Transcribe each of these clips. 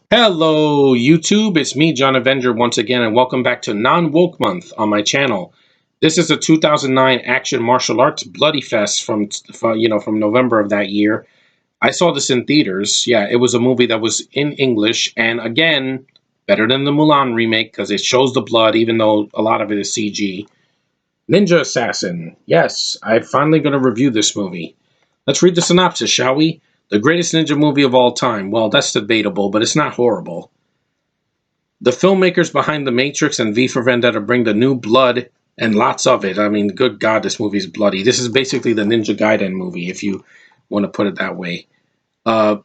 Hello, YouTube. It's me, John Avenger, once again, and welcome back to Non-Woke Month on my channel. This is a 2009 action martial arts bloody fest from November of that year. I saw this in theaters. Yeah, it was a movie that was in English, and again, better than the Mulan remake because it shows the blood, even though a lot of it is CG. Ninja Assassin. Yes, I'm finally going to review this movie. Let's read the synopsis, shall we? The greatest ninja movie of all time. Well, that's debatable, but it's not horrible. The filmmakers behind The Matrix and V for Vendetta bring the new blood and lots of it. I mean, good God, this movie is bloody. This is basically the Ninja Gaiden movie, if you want to put it that way. Uh,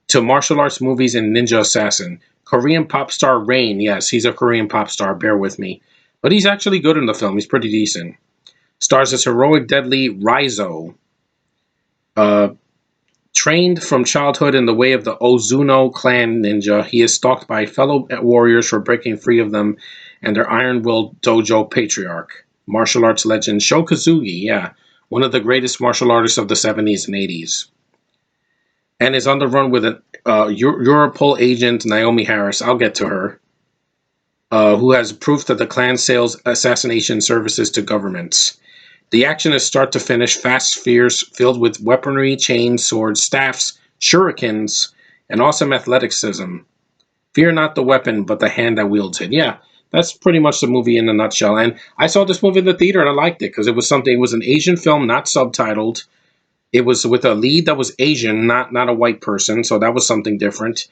to martial arts movies and Ninja Assassin. Korean pop star Rain. Yes, he's a Korean pop star. Bear with me. But he's actually good in the film. He's pretty decent. Stars as heroic, deadly Raizo. Uh, Trained from childhood in the way of the Ozuno clan ninja, he is stalked by fellow warriors for breaking free of them and their iron-willed dojo patriarch, martial arts legend Sho Kosugi, yeah, one of the greatest martial artists of the 70s and 80s, and is on the run with an Europol agent, Naomi Harris, I'll get to her, who has proof that the clan sells assassination services to governments. The action is start to finish, fast, fierce, filled with weaponry, chains, swords, staffs, shurikens, and awesome athleticism. Fear not the weapon, but the hand that wields it. Yeah, that's pretty much the movie in a nutshell. And I saw this movie in the theater and I liked it because it was an Asian film, not subtitled. It was with a lead that was Asian, not a white person, so that was something different.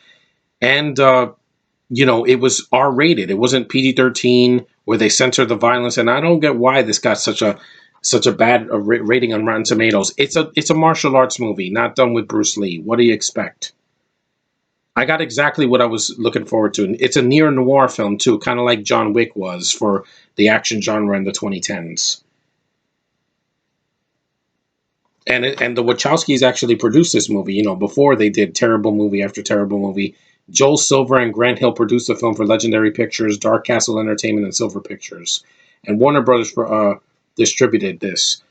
And it was R rated. It wasn't PG-13 where they censor the violence. And I don't get why this got such a bad rating on Rotten Tomatoes. It's a martial arts movie, not done with Bruce Lee. What do you expect? I got exactly what I was looking forward to. It's a neo noir film too, kind of like John Wick was for the action genre in the 2010s. And the Wachowskis actually produced this movie. Before they did terrible movie after terrible movie. Joel Silver and Grant Hill produced the film for Legendary Pictures, Dark Castle Entertainment, and Silver Pictures, and Warner Brothers distributed this.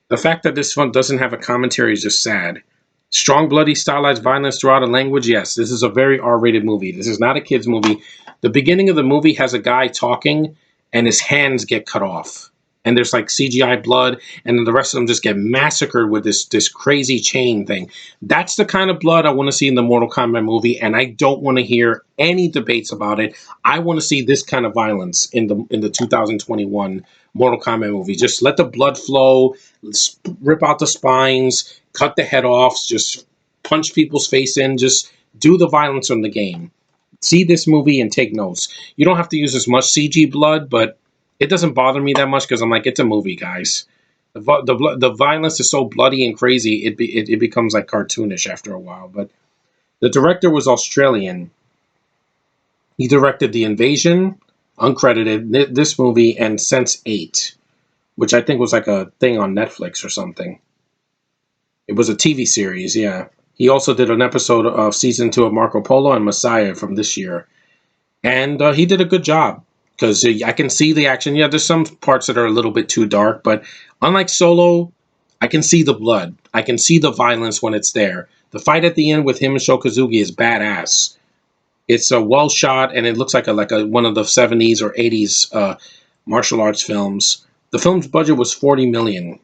The fact that this one doesn't have a commentary is just sad. Strong, bloody, stylized violence throughout a language. Yes, this is a very R-rated movie. This is not a kid's movie. The beginning of the movie has a guy talking, and his hands get cut off, and there's like CGI blood, and then the rest of them just get massacred with this crazy chain thing. That's the kind of blood I want to see in the Mortal Kombat movie, and I don't want to hear any debates about it. I want to see this kind of violence in the 2021 Mortal Kombat movie. Just let the blood flow, rip out the spines, cut the head off, just punch people's face in, just do the violence in the game. See this movie and take notes. You don't have to use as much CG blood, but it doesn't bother me that much because I'm like, it's a movie, guys. The violence is so bloody and crazy, it becomes like cartoonish after a while. But the director was Australian. He directed The Invasion, uncredited, this movie, and Sense8, which I think was like a thing on Netflix or something. It was a TV series, yeah. He also did an episode of season 2 of Marco Polo and Messiah from this year. And he did a good job because I can see the action. Yeah, there's some parts that are a little bit too dark, but unlike Solo, I can see the blood. I can see the violence when it's there. The fight at the end with him and Sho Kosugi is badass. It's a well shot, and it looks like a one of the 70s or 80s martial arts films. The film's budget was $40 million,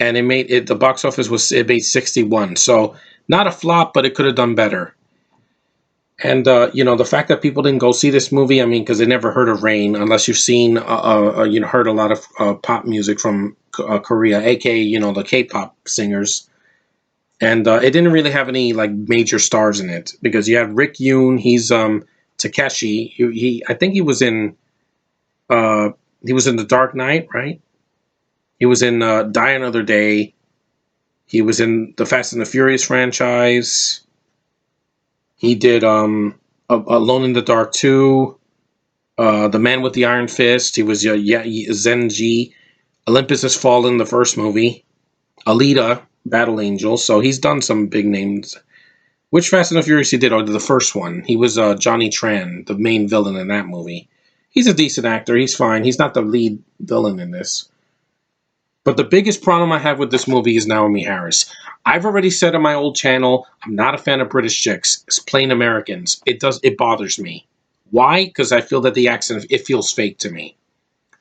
and the box office it made 61. So not a flop, but it could have done better. And the fact that people didn't go see this movie, I mean, because they never heard of Rain, unless you've seen, heard a lot of pop music from Korea, aka the K-pop singers. And it didn't really have any like major stars in it because you had Rick Yoon, he's Takeshi. I think he was in The Dark Knight, right? He was in Die Another Day. He was in the Fast and the Furious franchise. He did Alone in the Dark 2, The Man with the Iron Fist. He was Zenji. Olympus Has Fallen, the first movie. Alita, Battle Angel. So he's done some big names. Which Fast and the Furious he did? Oh, the first one. He was Johnny Tran, the main villain in that movie. He's a decent actor. He's fine. He's not the lead villain in this. But the biggest problem I have with this movie is Naomi Harris. I've already said on my old channel, I'm not a fan of British chicks. It's plain Americans. It bothers me. Why? Because I feel that the accent, it feels fake to me.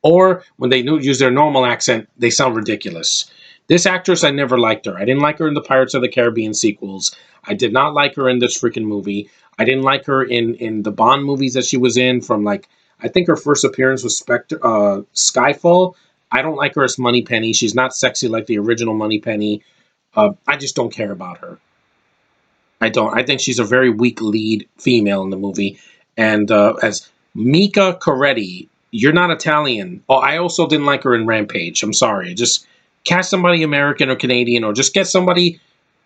Or when they use their normal accent, they sound ridiculous. This actress, I never liked her. I didn't like her in the Pirates of the Caribbean sequels. I did not like her in this freaking movie. I didn't like her in the Bond movies that she was in. From like, I think her first appearance was Skyfall. I don't like her as Moneypenny. She's not sexy like the original Moneypenny. I just don't care about her. I don't. I think she's a very weak lead female in the movie. And as Mika Coretti, you're not Italian. Oh, I also didn't like her in Rampage. I'm sorry. Just cast somebody American or Canadian, or just get somebody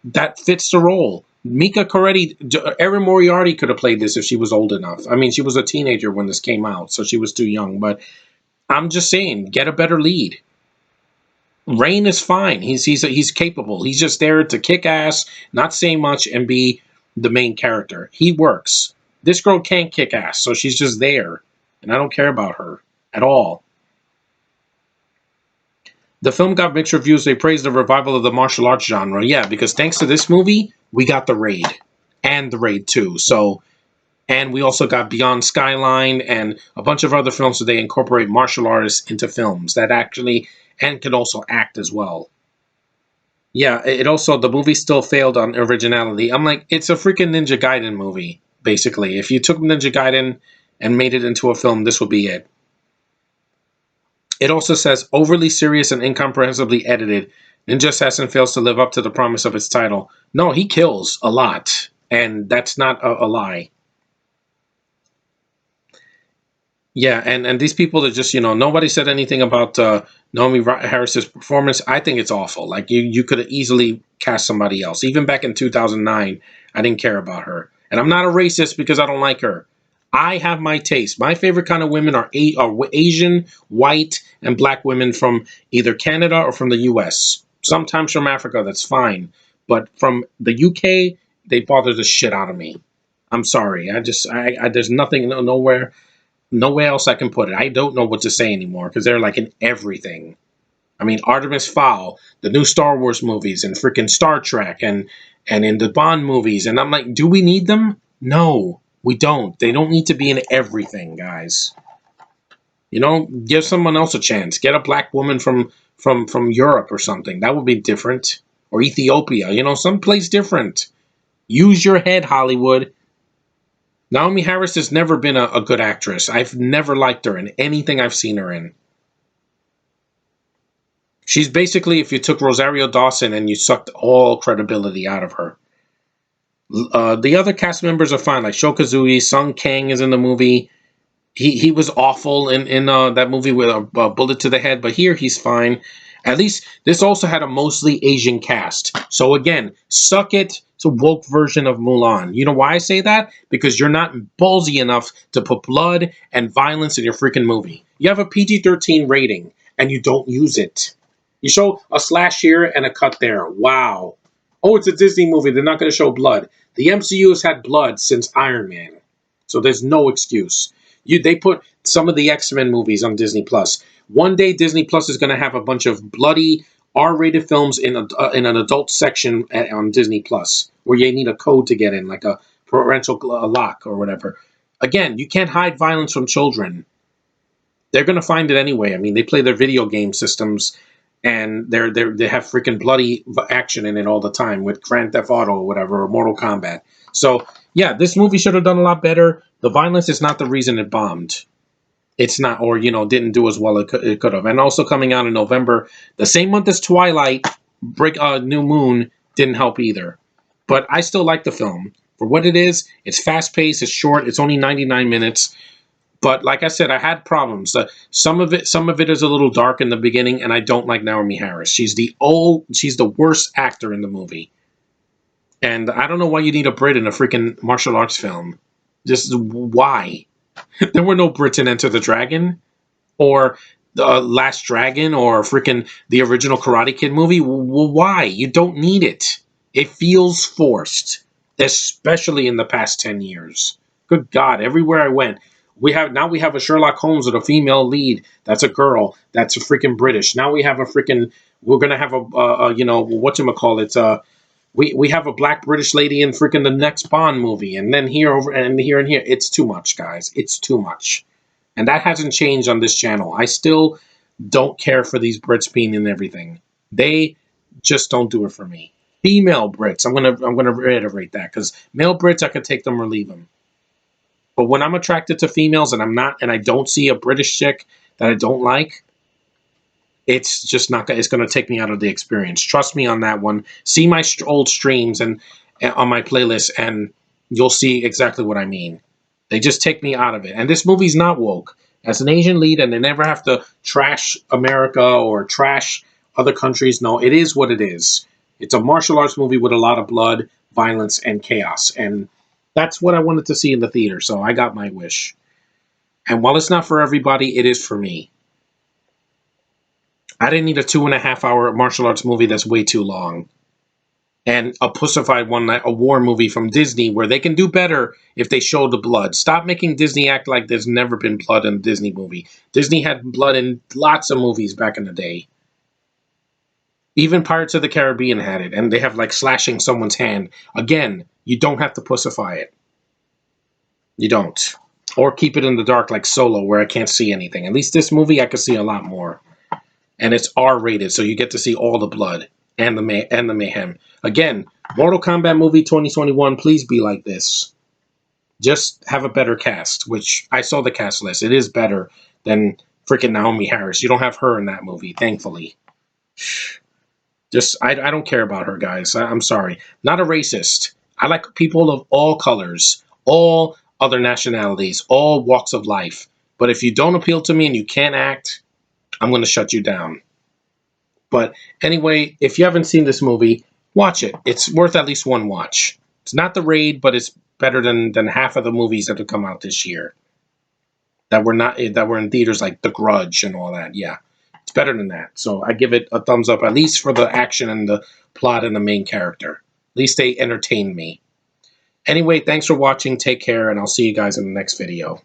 that fits the role. Mika Coretti, Erin Moriarty could have played this if she was old enough. I mean, she was a teenager when this came out, so she was too young. But I'm just saying, get a better lead. Rain is fine. He's capable. He's just there to kick ass, not say much, and be the main character. He works. This girl can't kick ass, so she's just there, and I don't care about her at all. The film got mixed reviews. They praised the revival of the martial arts genre. Yeah, because thanks to this movie, we got The Raid and The Raid 2. So, and we also got Beyond Skyline and a bunch of other films where they incorporate martial artists into films that actually and can also act as well. Yeah, it also, the movie still failed on originality. I'm like, it's a freaking Ninja Gaiden movie, basically. If you took Ninja Gaiden and made it into a film, this would be it. It also says overly serious and incomprehensibly edited. Ninja Assassin fails to live up to the promise of its title. No, he kills a lot, and that's not a lie. Yeah, and these people that just, nobody said anything about Naomi Harris's performance. I think it's awful. Like, you could have easily cast somebody else. Even back in 2009, I didn't care about her. And I'm not a racist because I don't like her. I have my taste. My favorite kind of women are Asian, white, and black women from either Canada or from the US. Sometimes from Africa, that's fine. But from the UK, they bother the shit out of me. I'm sorry. There's nothing, nowhere else I can put it. I don't know what to say anymore because they're like in everything. I mean, Artemis Fowl, the new Star Wars movies, and freaking Star Trek, and in the Bond movies, and I'm like, do we need them? No, we don't. They don't need to be in everything, guys. Give someone else a chance. Get a black woman from Europe or something. That would be different. Or Ethiopia. Someplace different. Use your head, Hollywood. Naomi Harris has never been a good actress. I've never liked her in anything I've seen her in. She's basically if you took Rosario Dawson and you sucked all credibility out of her. The other cast members are fine, like Sho Kazooie, Sung Kang is in the movie. He was awful in that movie with a bullet to the head, but here he's fine. At least this also had a mostly Asian cast. So again, suck it. It's a woke version of Mulan. You know why I say that? Because you're not ballsy enough to put blood and violence in your freaking movie. You have a PG-13 rating, and you don't use it. You show a slash here and a cut there. Wow. Oh, it's a Disney movie. They're not going to show blood. The MCU has had blood since Iron Man. So there's no excuse. They put some of the X-Men movies on Disney Plus. One day Disney Plus is going to have a bunch of bloody R-rated films in an adult section on Disney Plus, where you need a code to get in, like a parental lock or whatever. Again, you can't hide violence from children. They're going to find it anyway. I mean, they play their video game systems, and they have freaking bloody action in it all the time with Grand Theft Auto or whatever, or Mortal Kombat. So yeah, this movie should have done a lot better. The violence is not the reason it bombed. It's not, or didn't do as well as it could have. And also coming out in November, the same month as Twilight, New Moon didn't help either. But I still like the film for what it is. It's fast paced. It's short. It's only 99 minutes. But like I said, I had problems. Some of it is a little dark in the beginning, and I don't like Naomi Harris. She's the worst actor in the movie. And I don't know why you need a Brit in a freaking martial arts film. Just why? There were no Brits in Enter the Dragon, or the Last Dragon, or freaking the original Karate Kid movie. Why? You don't need it. It feels forced, especially in the past 10 years. Good God, everywhere I went, we have a Sherlock Holmes with a female lead. That's a girl. That's a freaking British. Now we have a freaking We're gonna have you know, whatchamacallit, we have a black British lady in freaking the next Bond movie, and then here over and here and here. It's too much, guys. It's too much, and that hasn't changed on this channel. I still don't care for these Brits being in everything. They just don't do it for me. Female Brits, I'm gonna reiterate that, because male Brits I could take them or leave them. But when I'm attracted to females and I don't see a British chick that I don't like, it's just not. It's going to take me out of the experience. Trust me on that one. See my old streams and on my playlist, and you'll see exactly what I mean. They just take me out of it. And this movie's not woke. As an Asian lead, and they never have to trash America or trash other countries. No, it is what it is. It's a martial arts movie with a lot of blood, violence, and chaos. And that's what I wanted to see in the theater. So I got my wish. And while it's not for everybody, it is for me. I didn't need a 2.5 hour martial arts movie that's way too long. And a pussified one, a war movie from Disney, where they can do better if they show the blood. Stop making Disney act like there's never been blood in a Disney movie. Disney had blood in lots of movies back in the day. Even Pirates of the Caribbean had it, and they have like slashing someone's hand. Again, you don't have to pussify it. You don't. Or keep it in the dark like Solo, where I can't see anything. At least this movie, I can see a lot more. And it's R-rated, so you get to see all the blood and the mayhem. Again, Mortal Kombat movie 2021, please be like this. Just have a better cast, which I saw the cast list. It is better than freaking Naomi Harris. You don't have her in that movie, thankfully. Just, I don't care about her, guys. I'm sorry. Not a racist. I like people of all colors, all other nationalities, all walks of life. But if you don't appeal to me and you can't act, I'm going to shut you down. But anyway, if you haven't seen this movie, watch it. It's worth at least one watch. It's not The Raid, but it's better than half of the movies that have come out this year that were in theaters, like The Grudge and all that. Yeah, it's better than that. So I give it a thumbs up, at least for the action and the plot and the main character. At least they entertained me. Anyway, thanks for watching. Take care, and I'll see you guys in the next video.